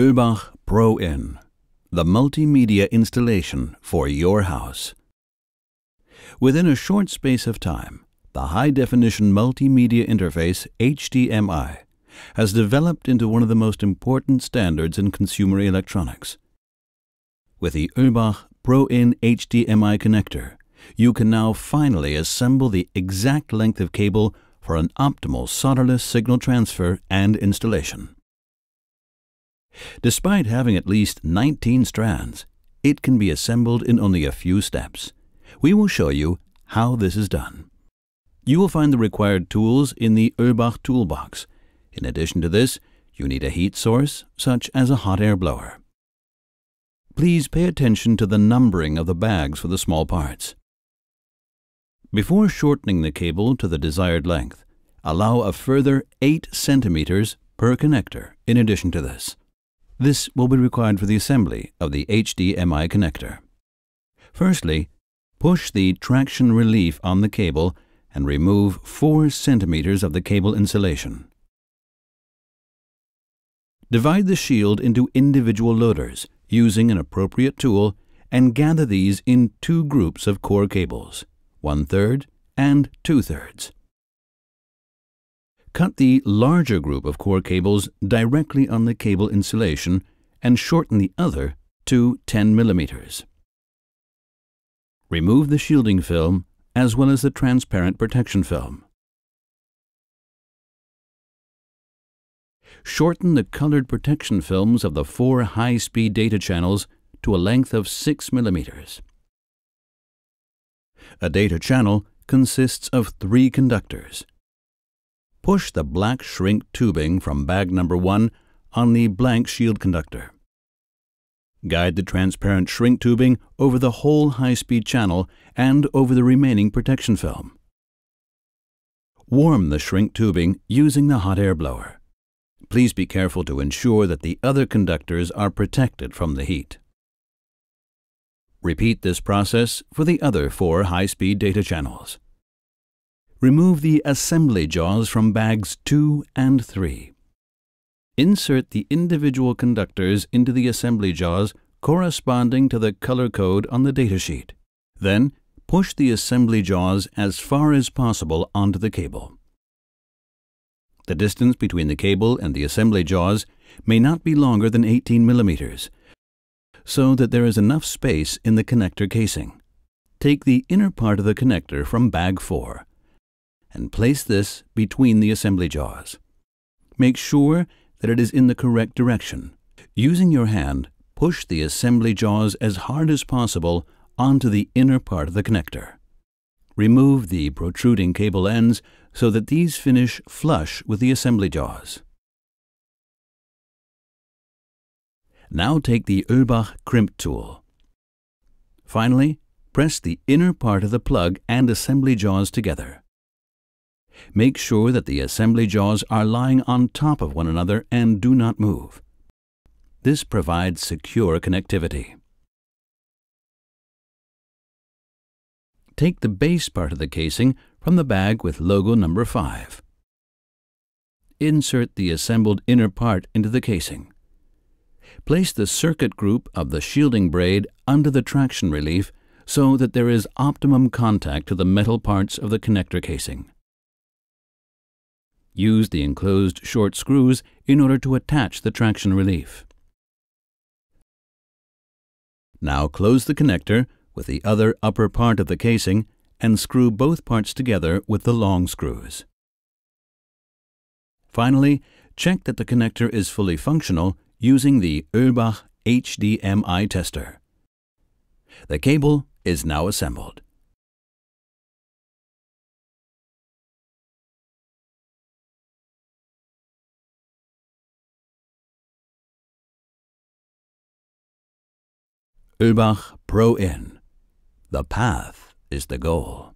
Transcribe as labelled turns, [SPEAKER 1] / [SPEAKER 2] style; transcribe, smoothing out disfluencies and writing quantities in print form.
[SPEAKER 1] Oehlbach Pro-In, the multimedia installation for your house. Within a short space of time, the high-definition multimedia interface HDMI has developed into one of the most important standards in consumer electronics. With the Oehlbach Pro-In HDMI connector, you can now finally assemble the exact length of cable for an optimal solderless signal transfer and installation. Despite having at least 19 strands, it can be assembled in only a few steps. We will show you how this is done. You will find the required tools in the Oehlbach toolbox. In addition to this, you need a heat source, such as a hot air blower. Please pay attention to the numbering of the bags for the small parts. Before shortening the cable to the desired length, allow a further 8 centimeters per connector in addition to this. This will be required for the assembly of the HDMI connector. Firstly, push the traction relief on the cable and remove 4 centimeters of the cable insulation. Divide the shield into individual loaders using an appropriate tool and gather these in 2 groups of core cables, 1/3 and 2/3. Cut the larger group of core cables directly on the cable insulation and shorten the other to 10 millimeters. Remove the shielding film as well as the transparent protection film. Shorten the colored protection films of the 4 high-speed data channels to a length of 6 millimeters. A data channel consists of 3 conductors. Push the black shrink tubing from bag number 1 on the blank shield conductor. Guide the transparent shrink tubing over the whole high-speed channel and over the remaining protection film. Warm the shrink tubing using the hot air blower. Please be careful to ensure that the other conductors are protected from the heat. Repeat this process for the other 4 high-speed data channels. Remove the assembly jaws from bags 2 and 3. Insert the individual conductors into the assembly jaws corresponding to the color code on the datasheet. Then, push the assembly jaws as far as possible onto the cable. The distance between the cable and the assembly jaws may not be longer than 18 millimeters, so that there is enough space in the connector casing. Take the inner part of the connector from bag 4 and place this between the assembly jaws. Make sure that it is in the correct direction. Using your hand, push the assembly jaws as hard as possible onto the inner part of the connector. Remove the protruding cable ends so that these finish flush with the assembly jaws. Now take the Oehlbach crimp tool. Finally, press the inner part of the plug and assembly jaws together. Make sure that the assembly jaws are lying on top of one another and do not move. This provides secure connectivity. Take the base part of the casing from the bag with logo number 5. Insert the assembled inner part into the casing. Place the circuit group of the shielding braid under the traction relief so that there is optimum contact to the metal parts of the connector casing. Use the enclosed short screws in order to attach the traction relief. Now close the connector with the other upper part of the casing and screw both parts together with the long screws. Finally, check that the connector is fully functional using the Oehlbach HDMI tester. The cable is now assembled. Oehlbach Pro-In. The path is the goal.